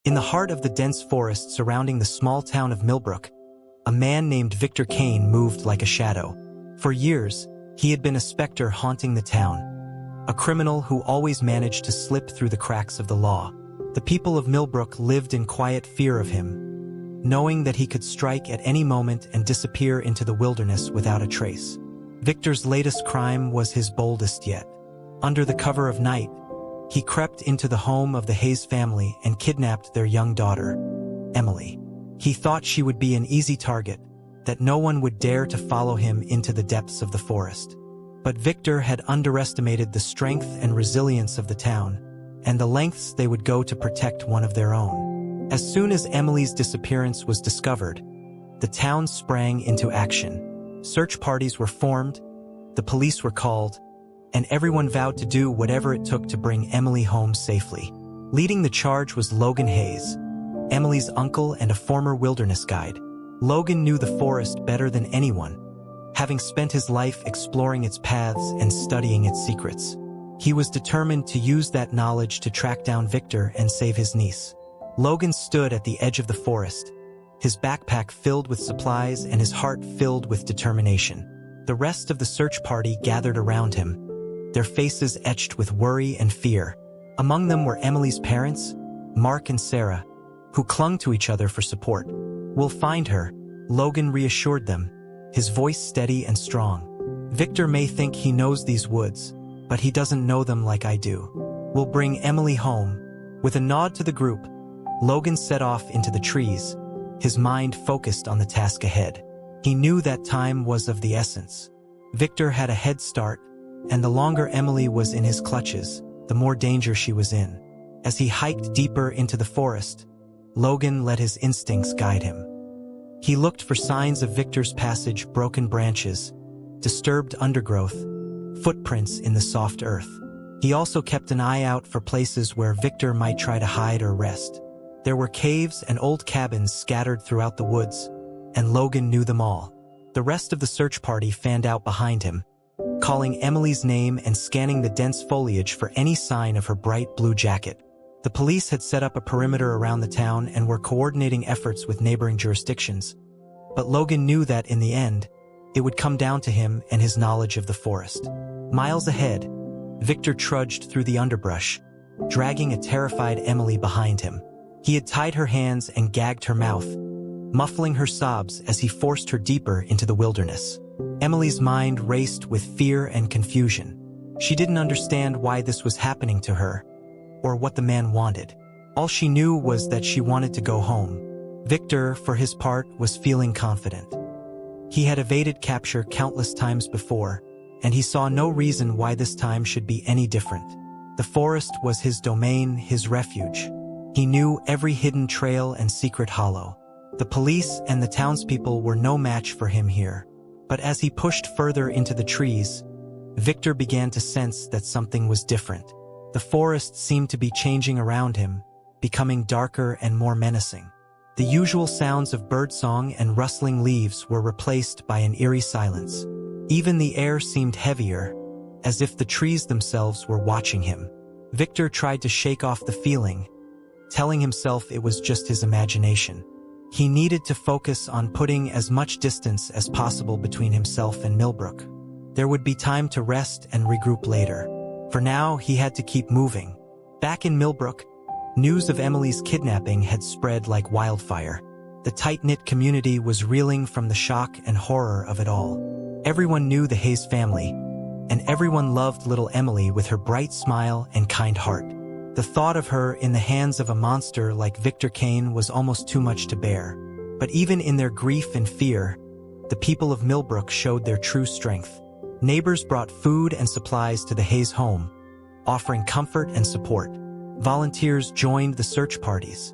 In the heart of the dense forest surrounding the small town of Millbrook, a man named Victor Kane moved like a shadow. For years, he had been a specter haunting the town, a criminal who always managed to slip through the cracks of the law. The people of Millbrook lived in quiet fear of him, knowing that he could strike at any moment and disappear into the wilderness without a trace. Victor's latest crime was his boldest yet. Under the cover of night, he crept into the home of the Hayes family and kidnapped their young daughter, Emily. He thought she would be an easy target, that no one would dare to follow him into the depths of the forest. But Victor had underestimated the strength and resilience of the town, and the lengths they would go to protect one of their own. As soon as Emily's disappearance was discovered, the town sprang into action. Search parties were formed, the police were called, and everyone vowed to do whatever it took to bring Emily home safely. Leading the charge was Logan Hayes, Emily's uncle and a former wilderness guide. Logan knew the forest better than anyone, having spent his life exploring its paths and studying its secrets. He was determined to use that knowledge to track down Victor and save his niece. Logan stood at the edge of the forest, his backpack filled with supplies and his heart filled with determination. The rest of the search party gathered around him, their faces etched with worry and fear. Among them were Emily's parents, Mark and Sarah, who clung to each other for support. "We'll find her," Logan reassured them, his voice steady and strong. "Victor may think he knows these woods, but he doesn't know them like I do. We'll bring Emily home." With a nod to the group, Logan set off into the trees, his mind focused on the task ahead. He knew that time was of the essence. Victor had a head start, and the longer Emily was in his clutches, the more danger she was in. As he hiked deeper into the forest, Logan let his instincts guide him. He looked for signs of Victor's passage: broken branches, disturbed undergrowth, footprints in the soft earth. He also kept an eye out for places where Victor might try to hide or rest. There were caves and old cabins scattered throughout the woods, and Logan knew them all. The rest of the search party fanned out behind him, calling Emily's name and scanning the dense foliage for any sign of her bright blue jacket. The police had set up a perimeter around the town and were coordinating efforts with neighboring jurisdictions. But Logan knew that in the end, it would come down to him and his knowledge of the forest. Miles ahead, Victor trudged through the underbrush, dragging a terrified Emily behind him. He had tied her hands and gagged her mouth, muffling her sobs as he forced her deeper into the wilderness. Emily's mind raced with fear and confusion. She didn't understand why this was happening to her, or what the man wanted. All she knew was that she wanted to go home. Victor, for his part, was feeling confident. He had evaded capture countless times before, and he saw no reason why this time should be any different. The forest was his domain, his refuge. He knew every hidden trail and secret hollow. The police and the townspeople were no match for him here. But as he pushed further into the trees, Victor began to sense that something was different. The forest seemed to be changing around him, becoming darker and more menacing. The usual sounds of birdsong and rustling leaves were replaced by an eerie silence. Even the air seemed heavier, as if the trees themselves were watching him. Victor tried to shake off the feeling, telling himself it was just his imagination. He needed to focus on putting as much distance as possible between himself and Millbrook. There would be time to rest and regroup later. For now, he had to keep moving. Back in Millbrook, news of Emily's kidnapping had spread like wildfire. The tight-knit community was reeling from the shock and horror of it all. Everyone knew the Hayes family, and everyone loved little Emily with her bright smile and kind heart. The thought of her in the hands of a monster like Victor Kane was almost too much to bear. But even in their grief and fear, the people of Millbrook showed their true strength. Neighbors brought food and supplies to the Hayes home, offering comfort and support. Volunteers joined the search parties,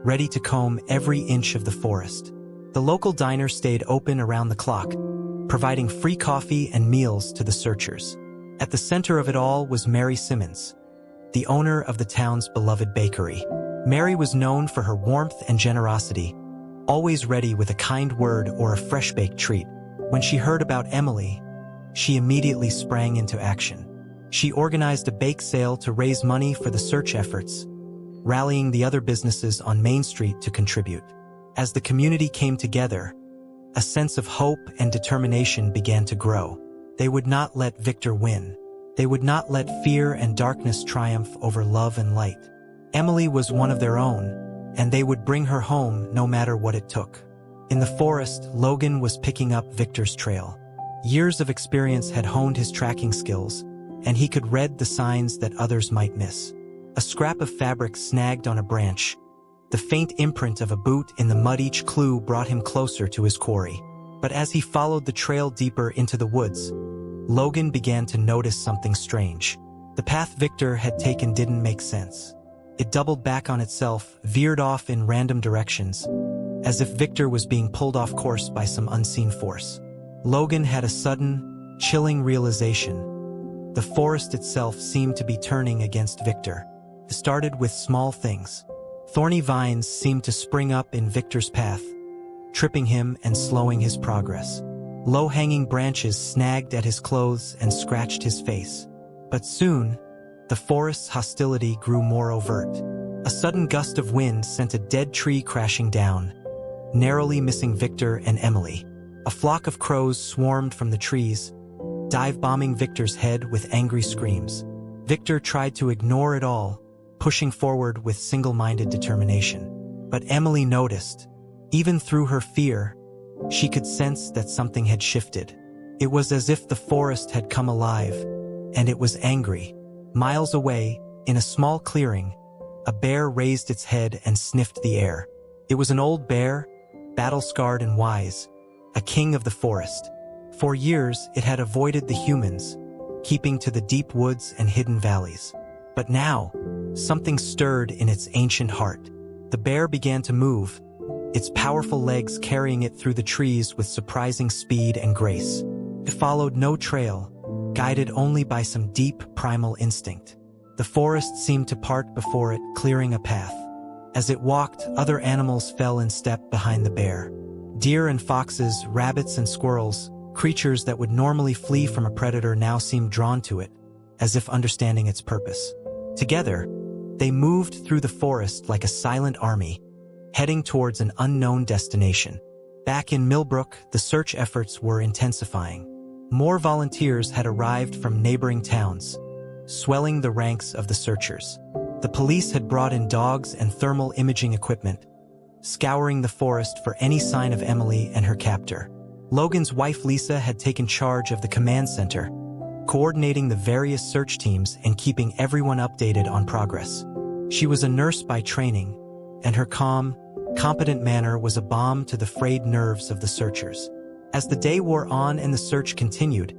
ready to comb every inch of the forest. The local diner stayed open around the clock, providing free coffee and meals to the searchers. At the center of it all was Mary Simmons, the owner of the town's beloved bakery. Mary was known for her warmth and generosity, always ready with a kind word or a fresh-baked treat. When she heard about Emily, she immediately sprang into action. She organized a bake sale to raise money for the search efforts, rallying the other businesses on Main Street to contribute. As the community came together, a sense of hope and determination began to grow. They would not let Victor win. They would not let fear and darkness triumph over love and light. Emily was one of their own, and they would bring her home no matter what it took. In the forest, Logan was picking up Victor's trail. Years of experience had honed his tracking skills, and he could read the signs that others might miss. A scrap of fabric snagged on a branch, the faint imprint of a boot in the mud. Each clue brought him closer to his quarry. But as he followed the trail deeper into the woods, Logan began to notice something strange. The path Victor had taken didn't make sense. It doubled back on itself, veered off in random directions, as if Victor was being pulled off course by some unseen force. Logan had a sudden, chilling realization. The forest itself seemed to be turning against Victor. It started with small things. Thorny vines seemed to spring up in Victor's path, tripping him and slowing his progress. Low-hanging branches snagged at his clothes and scratched his face. But soon, the forest's hostility grew more overt. A sudden gust of wind sent a dead tree crashing down, narrowly missing Victor and Emily. A flock of crows swarmed from the trees, dive-bombing Victor's head with angry screams. Victor tried to ignore it all, pushing forward with single-minded determination. But Emily noticed. Even through her fear, she could sense that something had shifted. It was as if the forest had come alive, and it was angry. Miles away, in a small clearing, a bear raised its head and sniffed the air. It was an old bear, battle-scarred and wise, a king of the forest. For years, it had avoided the humans, keeping to the deep woods and hidden valleys. But now, something stirred in its ancient heart. The bear began to move, its powerful legs carrying it through the trees with surprising speed and grace. It followed no trail, guided only by some deep, primal instinct. The forest seemed to part before it, clearing a path. As it walked, other animals fell in step behind the bear. Deer and foxes, rabbits and squirrels, creatures that would normally flee from a predator now seemed drawn to it, as if understanding its purpose. Together, they moved through the forest like a silent army, heading towards an unknown destination. Back in Millbrook, the search efforts were intensifying. More volunteers had arrived from neighboring towns, swelling the ranks of the searchers. The police had brought in dogs and thermal imaging equipment, scouring the forest for any sign of Emily and her captor. Logan's wife Lisa had taken charge of the command center, coordinating the various search teams and keeping everyone updated on progress. She was a nurse by training, and her calm, competent manner was a balm to the frayed nerves of the searchers. As the day wore on and the search continued,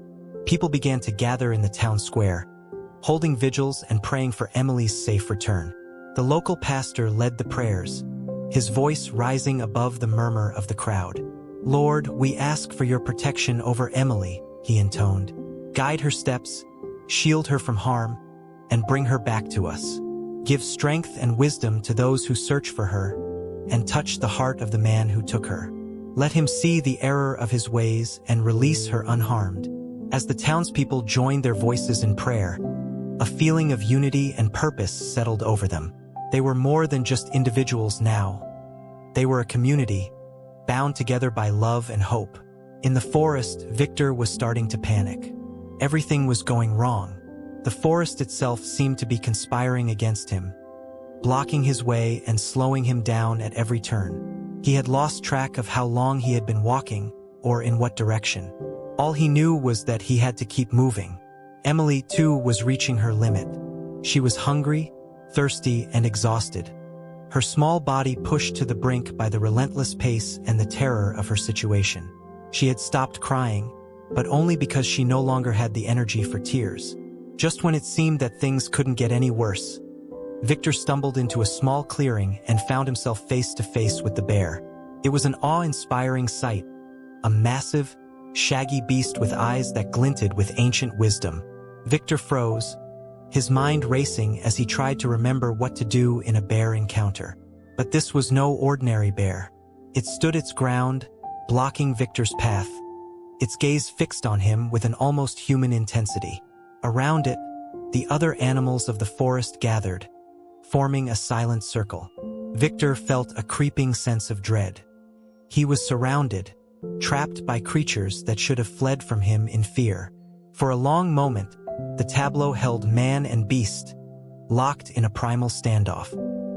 people began to gather in the town square, holding vigils and praying for Emily's safe return. The local pastor led the prayers, his voice rising above the murmur of the crowd. "Lord, we ask for your protection over Emily," he intoned. "Guide her steps, shield her from harm, and bring her back to us. Give strength and wisdom to those who search for her, and touch the heart of the man who took her. Let him see the error of his ways and release her unharmed." As the townspeople joined their voices in prayer, a feeling of unity and purpose settled over them. They were more than just individuals now. They were a community, bound together by love and hope. In the forest, Victor was starting to panic. Everything was going wrong. The forest itself seemed to be conspiring against him, blocking his way and slowing him down at every turn. He had lost track of how long he had been walking, or in what direction. All he knew was that he had to keep moving. Emily, too, was reaching her limit. She was hungry, thirsty, and exhausted, her small body pushed to the brink by the relentless pace and the terror of her situation. She had stopped crying, but only because she no longer had the energy for tears. Just when it seemed that things couldn't get any worse, Victor stumbled into a small clearing and found himself face to face with the bear. It was an awe-inspiring sight, a massive, shaggy beast with eyes that glinted with ancient wisdom. Victor froze, his mind racing as he tried to remember what to do in a bear encounter. But this was no ordinary bear. It stood its ground, blocking Victor's path, its gaze fixed on him with an almost human intensity. Around it, the other animals of the forest gathered, forming a silent circle. Victor felt a creeping sense of dread. He was surrounded, trapped by creatures that should have fled from him in fear. For a long moment, the tableau held man and beast, locked in a primal standoff.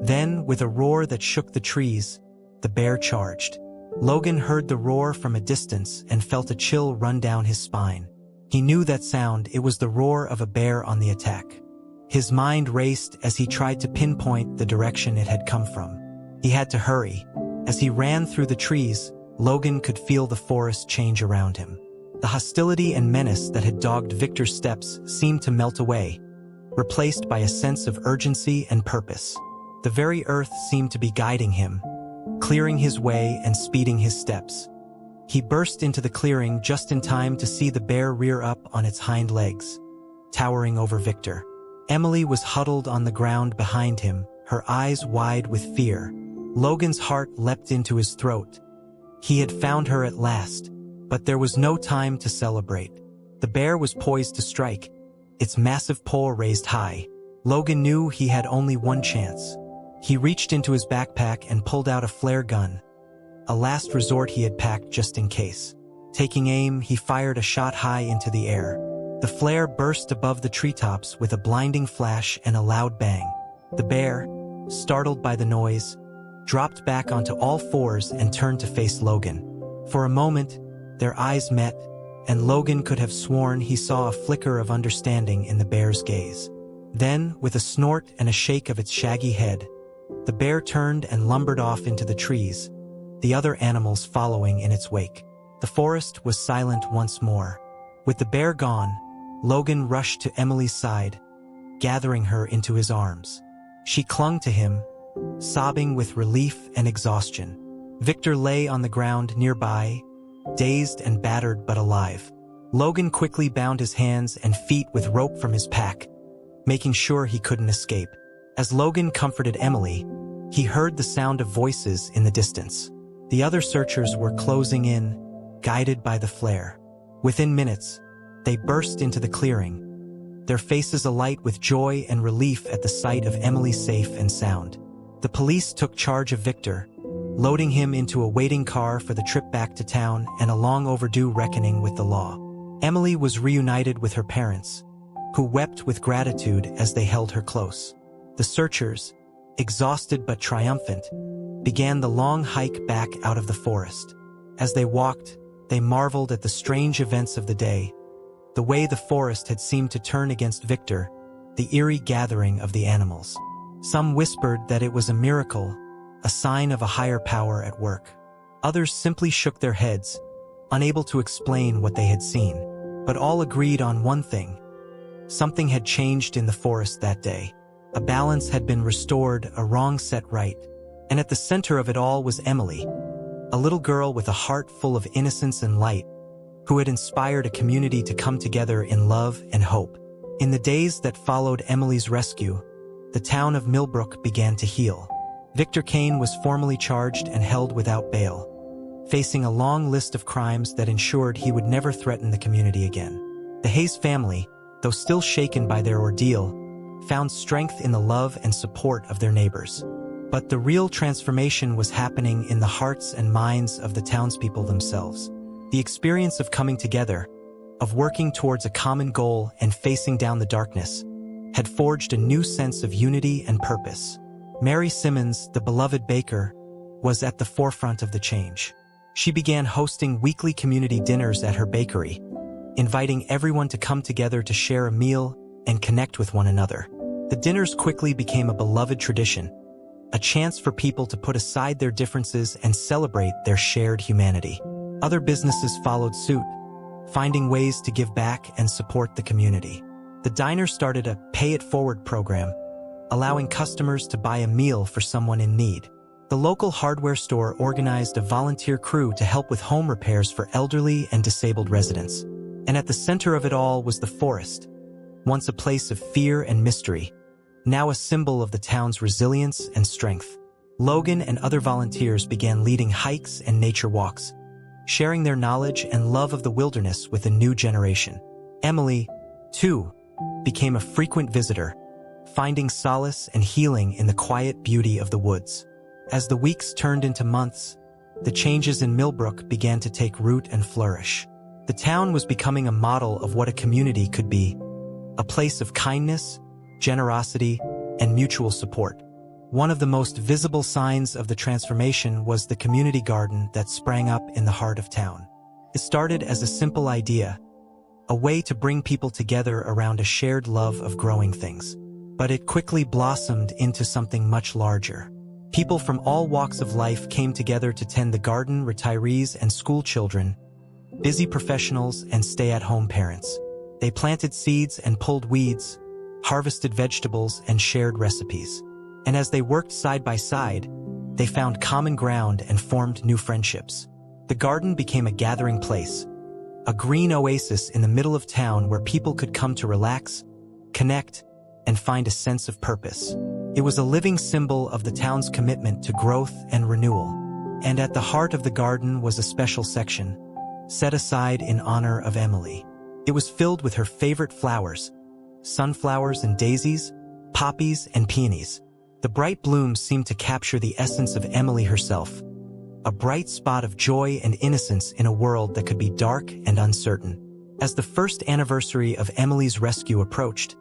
Then, with a roar that shook the trees, the bear charged. Logan heard the roar from a distance and felt a chill run down his spine. He knew that sound. It was the roar of a bear on the attack. His mind raced as he tried to pinpoint the direction it had come from. He had to hurry. As he ran through the trees, Logan could feel the forest change around him. The hostility and menace that had dogged Victor's steps seemed to melt away, replaced by a sense of urgency and purpose. The very earth seemed to be guiding him, clearing his way and speeding his steps. He burst into the clearing just in time to see the bear rear up on its hind legs, towering over Victor. Emily was huddled on the ground behind him, her eyes wide with fear. Logan's heart leapt into his throat. He had found her at last, but there was no time to celebrate. The bear was poised to strike, its massive paw raised high. Logan knew he had only one chance. He reached into his backpack and pulled out a flare gun, a last resort he had packed just in case. Taking aim, he fired a shot high into the air. The flare burst above the treetops with a blinding flash and a loud bang. The bear, startled by the noise, dropped back onto all fours and turned to face Logan. For a moment, their eyes met, and Logan could have sworn he saw a flicker of understanding in the bear's gaze. Then, with a snort and a shake of its shaggy head, the bear turned and lumbered off into the trees, the other animals following in its wake. The forest was silent once more. With the bear gone, Logan rushed to Emily's side, gathering her into his arms. She clung to him, sobbing with relief and exhaustion. Victor lay on the ground nearby, dazed and battered but alive. Logan quickly bound his hands and feet with rope from his pack, making sure he couldn't escape. As Logan comforted Emily, he heard the sound of voices in the distance. The other searchers were closing in, guided by the flare. Within minutes, they burst into the clearing, their faces alight with joy and relief at the sight of Emily safe and sound. The police took charge of Victor, loading him into a waiting car for the trip back to town and a long overdue reckoning with the law. Emily was reunited with her parents, who wept with gratitude as they held her close. The searchers, exhausted but triumphant, began the long hike back out of the forest. As they walked, they marveled at the strange events of the day, the way the forest had seemed to turn against Victor, the eerie gathering of the animals. Some whispered that it was a miracle, a sign of a higher power at work. Others simply shook their heads, unable to explain what they had seen. But all agreed on one thing. Something had changed in the forest that day. A balance had been restored, a wrong set right. And at the center of it all was Emily, a little girl with a heart full of innocence and light, who had inspired a community to come together in love and hope. In the days that followed Emily's rescue, the town of Millbrook began to heal. Victor Kane was formally charged and held without bail, facing a long list of crimes that ensured he would never threaten the community again. The Hayes family, though still shaken by their ordeal, found strength in the love and support of their neighbors. But the real transformation was happening in the hearts and minds of the townspeople themselves. The experience of coming together, of working towards a common goal and facing down the darkness, had forged a new sense of unity and purpose. Mary Simmons, the beloved baker, was at the forefront of the change. She began hosting weekly community dinners at her bakery, inviting everyone to come together to share a meal and connect with one another. The dinners quickly became a beloved tradition, a chance for people to put aside their differences and celebrate their shared humanity. Other businesses followed suit, finding ways to give back and support the community. The diner started a pay-it-forward program, allowing customers to buy a meal for someone in need. The local hardware store organized a volunteer crew to help with home repairs for elderly and disabled residents. And at the center of it all was the forest, once a place of fear and mystery, now a symbol of the town's resilience and strength. Logan and other volunteers began leading hikes and nature walks, sharing their knowledge and love of the wilderness with a new generation. Emily, too, became a frequent visitor, finding solace and healing in the quiet beauty of the woods. As the weeks turned into months, the changes in Millbrook began to take root and flourish. The town was becoming a model of what a community could be, a place of kindness, generosity, and mutual support. One of the most visible signs of the transformation was the community garden that sprang up in the heart of town. It started as a simple idea, a way to bring people together around a shared love of growing things. But it quickly blossomed into something much larger. People from all walks of life came together to tend the garden, retirees and school children, busy professionals and stay-at-home parents. They planted seeds and pulled weeds, harvested vegetables and shared recipes. And as they worked side by side, they found common ground and formed new friendships. The garden became a gathering place, a green oasis in the middle of town where people could come to relax, connect, and find a sense of purpose. It was a living symbol of the town's commitment to growth and renewal. And at the heart of the garden was a special section, set aside in honor of Emily. It was filled with her favorite flowers, sunflowers and daisies, poppies and peonies. The bright blooms seemed to capture the essence of Emily herself, a bright spot of joy and innocence in a world that could be dark and uncertain. As the first anniversary of Emily's rescue approached,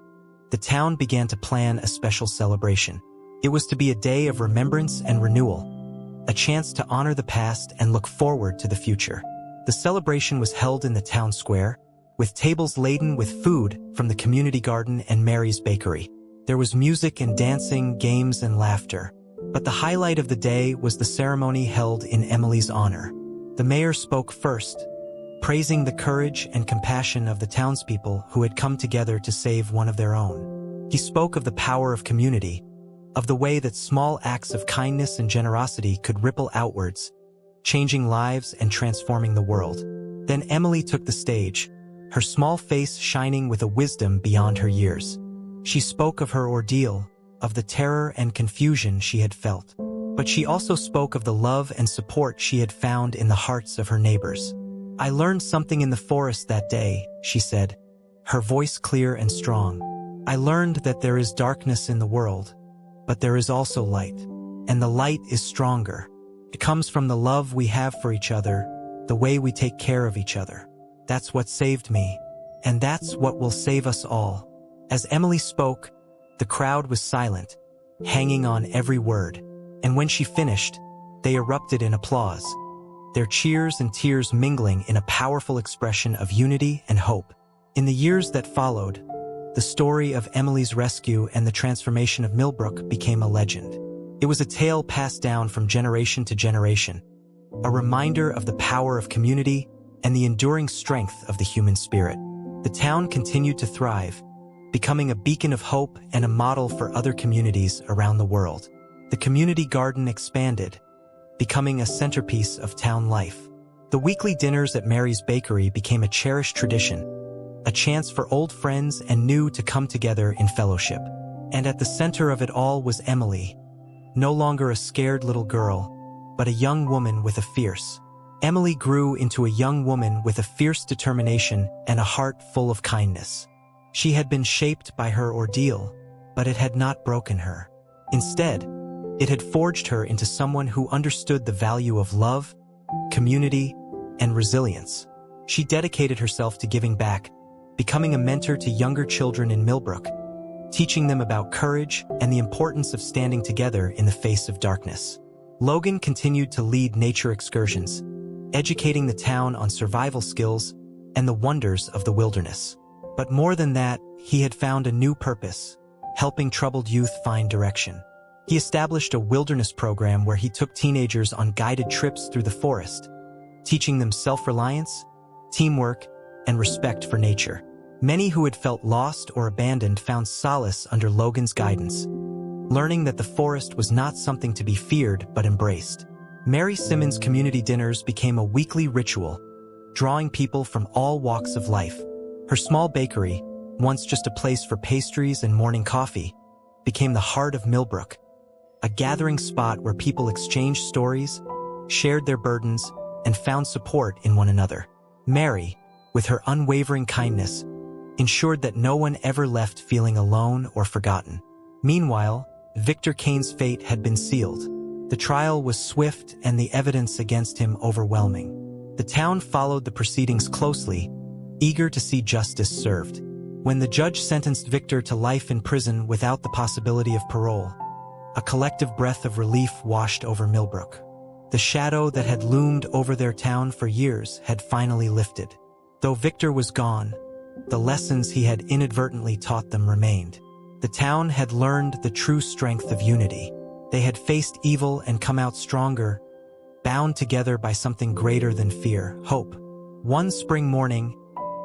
the town began to plan a special celebration. It was to be a day of remembrance and renewal, a chance to honor the past and look forward to the future. The celebration was held in the town square, with tables laden with food from the community garden and Mary's bakery. There was music and dancing, games and laughter. But the highlight of the day was the ceremony held in Emily's honor. The mayor spoke first, praising the courage and compassion of the townspeople who had come together to save one of their own. He spoke of the power of community, of the way that small acts of kindness and generosity could ripple outwards, changing lives and transforming the world. Then Emily took the stage, her small face shining with a wisdom beyond her years. She spoke of her ordeal, of the terror and confusion she had felt. But she also spoke of the love and support she had found in the hearts of her neighbors. "I learned something in the forest that day," she said, her voice clear and strong. "I learned that there is darkness in the world, but there is also light. And the light is stronger. It comes from the love we have for each other, the way we take care of each other. That's what saved me, and that's what will save us all." As Emily spoke, the crowd was silent, hanging on every word. And when she finished, they erupted in applause, their cheers and tears mingling in a powerful expression of unity and hope. In the years that followed, the story of Emily's rescue and the transformation of Millbrook became a legend. It was a tale passed down from generation to generation, a reminder of the power of community and the enduring strength of the human spirit. The town continued to thrive, becoming a beacon of hope and a model for other communities around the world. The community garden expanded, becoming a centerpiece of town life. The weekly dinners at Mary's bakery became a cherished tradition, a chance for old friends and new to come together in fellowship. And at the center of it all was Emily, no longer a scared little girl, but a young woman with a fierce. Emily grew into a young woman with a fierce determination and a heart full of kindness. She had been shaped by her ordeal, but it had not broken her. Instead, it had forged her into someone who understood the value of love, community, and resilience. She dedicated herself to giving back, becoming a mentor to younger children in Millbrook, teaching them about courage and the importance of standing together in the face of darkness. Logan continued to lead nature excursions, educating the town on survival skills and the wonders of the wilderness. But more than that, he had found a new purpose, helping troubled youth find direction. He established a wilderness program where he took teenagers on guided trips through the forest, teaching them self-reliance, teamwork, and respect for nature. Many who had felt lost or abandoned found solace under Logan's guidance, learning that the forest was not something to be feared but embraced. Mary Simmons' community dinners became a weekly ritual, drawing people from all walks of life. Her small bakery, once just a place for pastries and morning coffee, became the heart of Millbrook, a gathering spot where people exchanged stories, shared their burdens, and found support in one another. Mary, with her unwavering kindness, ensured that no one ever left feeling alone or forgotten. Meanwhile, Victor Kane's fate had been sealed. The trial was swift and the evidence against him overwhelming. The town followed the proceedings closely, eager to see justice served. When the judge sentenced Victor to life in prison without the possibility of parole, a collective breath of relief washed over Millbrook. The shadow that had loomed over their town for years had finally lifted. Though Victor was gone, the lessons he had inadvertently taught them remained. The town had learned the true strength of unity. They had faced evil and come out stronger, bound together by something greater than fear, hope. One spring morning,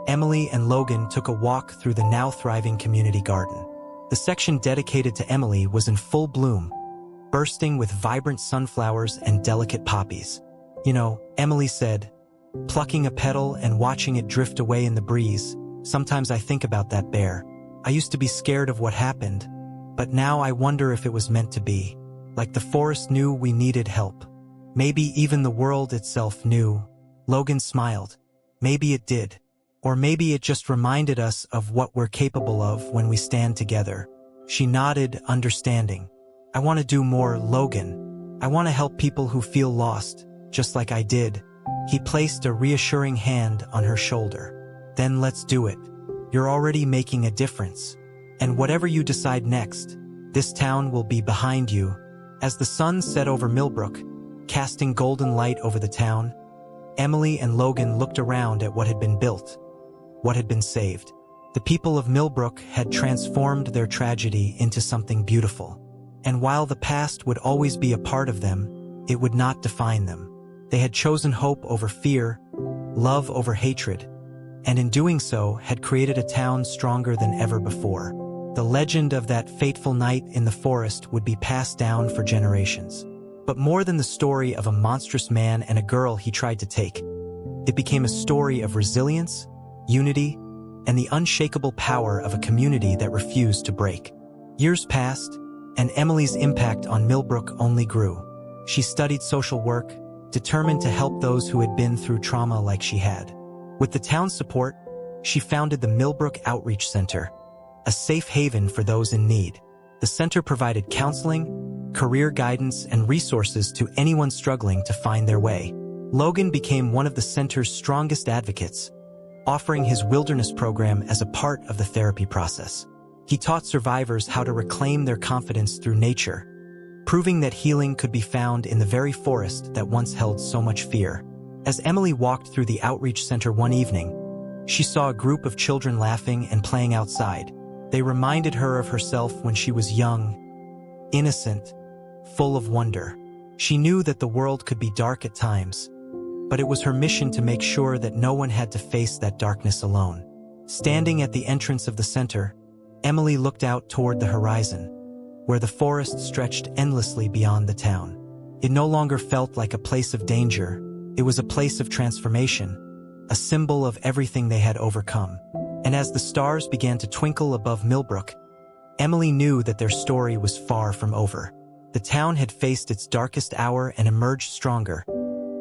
Emily and Logan took a walk through the now thriving community garden. The section dedicated to Emily was in full bloom, bursting with vibrant sunflowers and delicate poppies. "You know," Emily said, plucking a petal and watching it drift away in the breeze, "sometimes I think about that bear. I used to be scared of what happened, but now I wonder if it was meant to be. Like the forest knew we needed help. Maybe even the world itself knew." Logan smiled. "Maybe it did. Or maybe it just reminded us of what we're capable of when we stand together." She nodded, understanding. "I want to do more, Logan. I want to help people who feel lost, just like I did." He placed a reassuring hand on her shoulder. "Then let's do it. You're already making a difference. And whatever you decide next, this town will be behind you." As the sun set over Millbrook, casting golden light over the town, Emily and Logan looked around at what had been built, what had been saved. The people of Millbrook had transformed their tragedy into something beautiful. And while the past would always be a part of them, it would not define them. They had chosen hope over fear, love over hatred, and in doing so had created a town stronger than ever before. The legend of that fateful night in the forest would be passed down for generations. But more than the story of a monstrous man and a girl he tried to take, it became a story of resilience, unity, and the unshakable power of a community that refused to break. Years passed, and Emily's impact on Millbrook only grew. She studied social work, determined to help those who had been through trauma like she had. With the town's support, she founded the Millbrook Outreach Center, a safe haven for those in need. The center provided counseling, career guidance, and resources to anyone struggling to find their way. Logan became one of the center's strongest advocates, offering his wilderness program as a part of the therapy process. He taught survivors how to reclaim their confidence through nature, proving that healing could be found in the very forest that once held so much fear. As Emily walked through the outreach center one evening, she saw a group of children laughing and playing outside. They reminded her of herself when she was young, innocent, full of wonder. She knew that the world could be dark at times, but it was her mission to make sure that no one had to face that darkness alone. Standing at the entrance of the center, Emily looked out toward the horizon, where the forest stretched endlessly beyond the town. It no longer felt like a place of danger. It was a place of transformation, a symbol of everything they had overcome. And as the stars began to twinkle above Millbrook, Emily knew that their story was far from over. The town had faced its darkest hour and emerged stronger,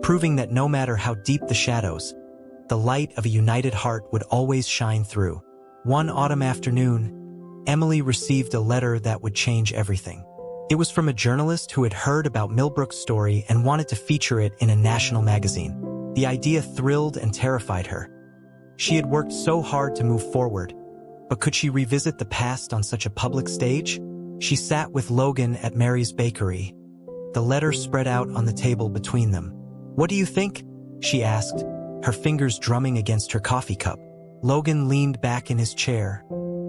proving that no matter how deep the shadows, the light of a united heart would always shine through. One autumn afternoon, Emily received a letter that would change everything. It was from a journalist who had heard about Millbrook's story and wanted to feature it in a national magazine. The idea thrilled and terrified her. She had worked so hard to move forward, but could she revisit the past on such a public stage? She sat with Logan at Mary's bakery, the letter spread out on the table between them. "What do you think?" she asked, her fingers drumming against her coffee cup. Logan leaned back in his chair,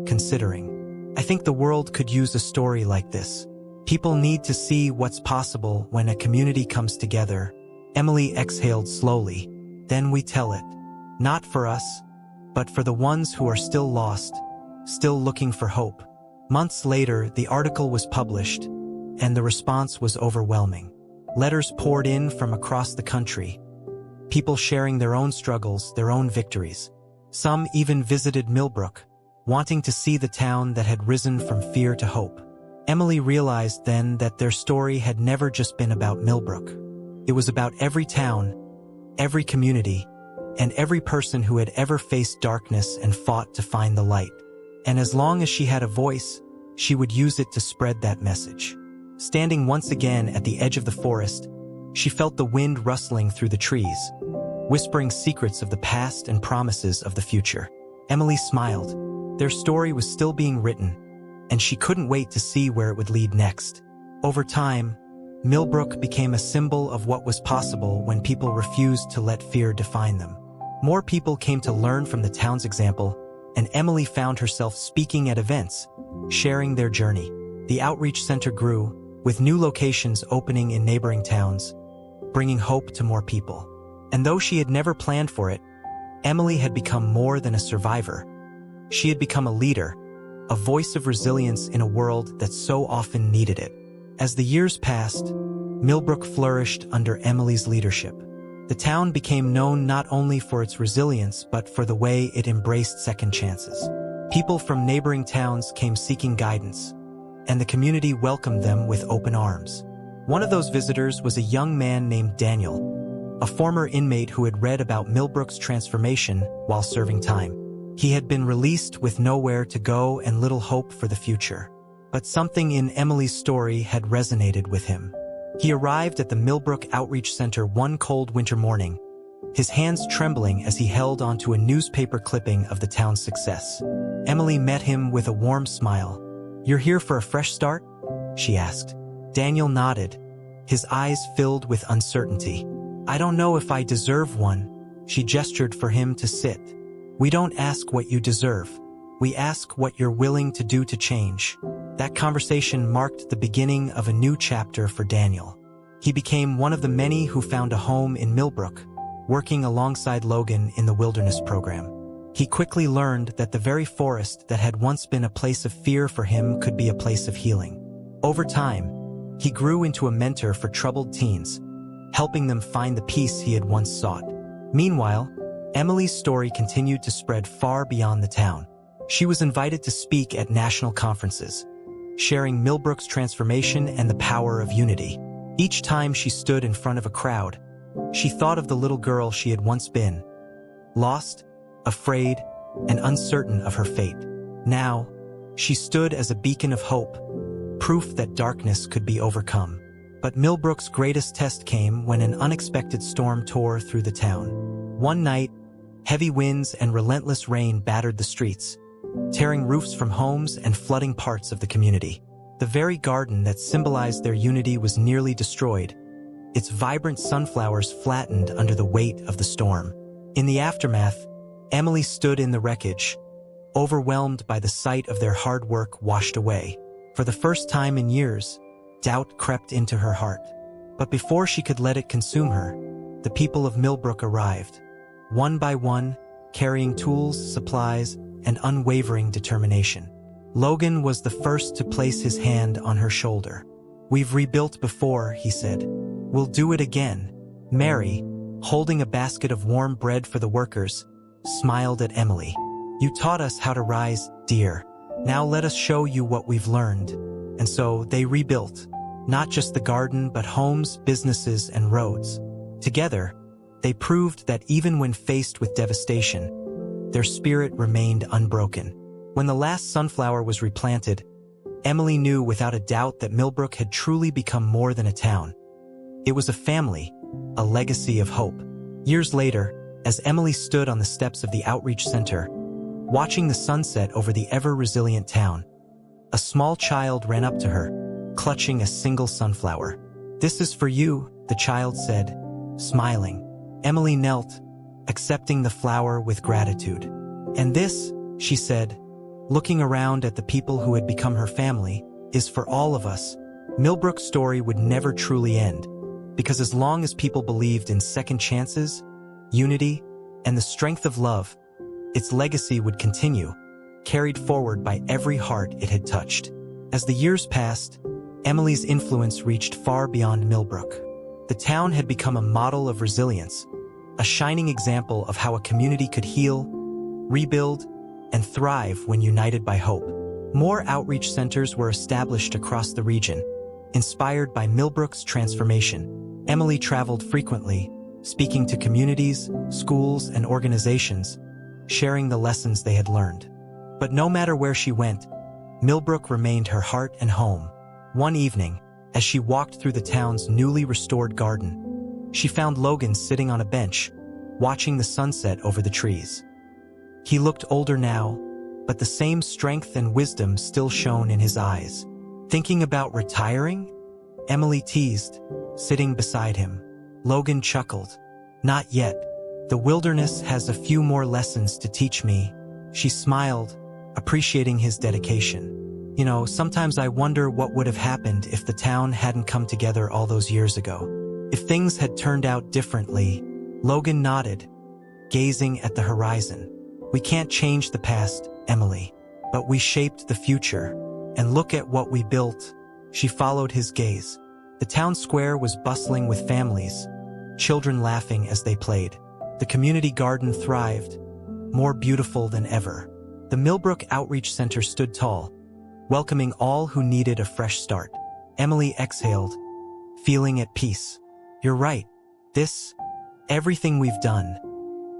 considering. "I think the world could use a story like this. People need to see what's possible when a community comes together." Emily exhaled slowly. "Then we tell it. Not for us, but for the ones who are still lost, still looking for hope." Months later, the article was published, and the response was overwhelming. Letters poured in from across the country, people sharing their own struggles, their own victories. Some even visited Millbrook, wanting to see the town that had risen from fear to hope. Emily realized then that their story had never just been about Millbrook. It was about every town, every community, and every person who had ever faced darkness and fought to find the light. And as long as she had a voice, she would use it to spread that message. Standing once again at the edge of the forest, she felt the wind rustling through the trees, whispering secrets of the past and promises of the future. Emily smiled. Their story was still being written, and she couldn't wait to see where it would lead next. Over time, Millbrook became a symbol of what was possible when people refused to let fear define them. More people came to learn from the town's example, and Emily found herself speaking at events, sharing their journey. The outreach center grew, with new locations opening in neighboring towns, bringing hope to more people. And though she had never planned for it, Emily had become more than a survivor. She had become a leader, a voice of resilience in a world that so often needed it. As the years passed, Millbrook flourished under Emily's leadership. The town became known not only for its resilience but for the way it embraced second chances. People from neighboring towns came seeking guidance, and the community welcomed them with open arms. One of those visitors was a young man named Daniel, a former inmate who had read about Millbrook's transformation while serving time. He had been released with nowhere to go and little hope for the future. But something in Emily's story had resonated with him. He arrived at the Millbrook Outreach Center one cold winter morning, his hands trembling as he held onto a newspaper clipping of the town's success. Emily met him with a warm smile. "You're here for a fresh start?" she asked. Daniel nodded, his eyes filled with uncertainty. "I don't know if I deserve one." She gestured for him to sit. "We don't ask what you deserve. We ask what you're willing to do to change." That conversation marked the beginning of a new chapter for Daniel. He became one of the many who found a home in Millbrook, working alongside Logan in the wilderness program. He quickly learned that the very forest that had once been a place of fear for him could be a place of healing. Over time, he grew into a mentor for troubled teens, helping them find the peace he had once sought. Meanwhile, Emily's story continued to spread far beyond the town. She was invited to speak at national conferences, sharing Millbrook's transformation and the power of unity. Each time she stood in front of a crowd, she thought of the little girl she had once been, lost, afraid, and uncertain of her fate. Now, she stood as a beacon of hope, proof that darkness could be overcome. But Millbrook's greatest test came when an unexpected storm tore through the town. One night, heavy winds and relentless rain battered the streets, tearing roofs from homes and flooding parts of the community. The very garden that symbolized their unity was nearly destroyed, its vibrant sunflowers flattened under the weight of the storm. In the aftermath, Emily stood in the wreckage, overwhelmed by the sight of their hard work washed away. For the first time in years, doubt crept into her heart. But before she could let it consume her, the people of Millbrook arrived, one by one, carrying tools, supplies, and unwavering determination. Logan was the first to place his hand on her shoulder. "We've rebuilt before," he said. "We'll do it again." Mary, holding a basket of warm bread for the workers, smiled at Emily. "You taught us how to rise, dear. Now let us show you what we've learned." And so they rebuilt, not just the garden but homes, businesses, and roads. Together, they proved that even when faced with devastation, their spirit remained unbroken. When the last sunflower was replanted, Emily knew without a doubt that Millbrook had truly become more than a town. It was a family, a legacy of hope. Years later, as Emily stood on the steps of the outreach center, watching the sunset over the ever-resilient town, a small child ran up to her, clutching a single sunflower. "This is for you," the child said, smiling. Emily knelt, accepting the flower with gratitude. "And this," she said, looking around at the people who had become her family, "is for all of us." Millbrook's story would never truly end, because as long as people believed in second chances, unity, and the strength of love, its legacy would continue, carried forward by every heart it had touched. As the years passed, Emily's influence reached far beyond Millbrook. The town had become a model of resilience, a shining example of how a community could heal, rebuild, and thrive when united by hope. More outreach centers were established across the region, inspired by Millbrook's transformation. Emily traveled frequently, speaking to communities, schools, and organizations, sharing the lessons they had learned. But no matter where she went, Millbrook remained her heart and home. One evening, as she walked through the town's newly restored garden, she found Logan sitting on a bench, watching the sunset over the trees. He looked older now, but the same strength and wisdom still shone in his eyes. "Thinking about retiring?" Emily teased, sitting beside him. Logan chuckled. "Not yet. The wilderness has a few more lessons to teach me." She smiled, appreciating his dedication. "You know, sometimes I wonder what would have happened if the town hadn't come together all those years ago. If things had turned out differently." Logan nodded, gazing at the horizon. "We can't change the past, Emily, but we shaped the future. And look at what we built." She followed his gaze. The town square was bustling with families, children laughing as they played. The community garden thrived, more beautiful than ever. The Millbrook Outreach Center stood tall, welcoming all who needed a fresh start. Emily exhaled, feeling at peace. "You're right. Everything we've done.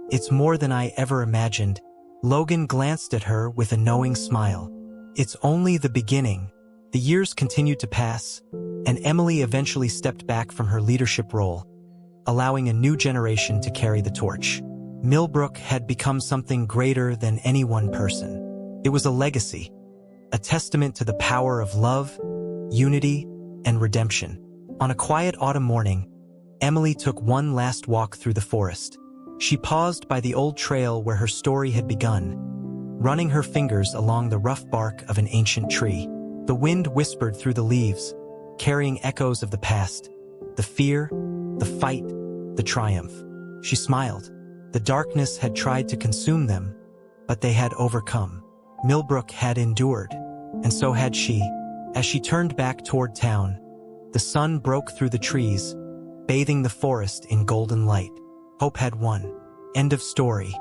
It's more than I ever imagined." Logan glanced at her with a knowing smile. "It's only the beginning." The years continued to pass, and Emily eventually stepped back from her leadership role, allowing a new generation to carry the torch. Millbrook had become something greater than any one person. It was a legacy, a testament to the power of love, unity, and redemption. On a quiet autumn morning, Emily took one last walk through the forest. She paused by the old trail where her story had begun, running her fingers along the rough bark of an ancient tree. The wind whispered through the leaves, carrying echoes of the past, the fear, the fight, the triumph. She smiled. The darkness had tried to consume them, but they had overcome. Millbrook had endured, and so had she. As she turned back toward town, the sun broke through the trees, bathing the forest in golden light. Hope had won. End of story.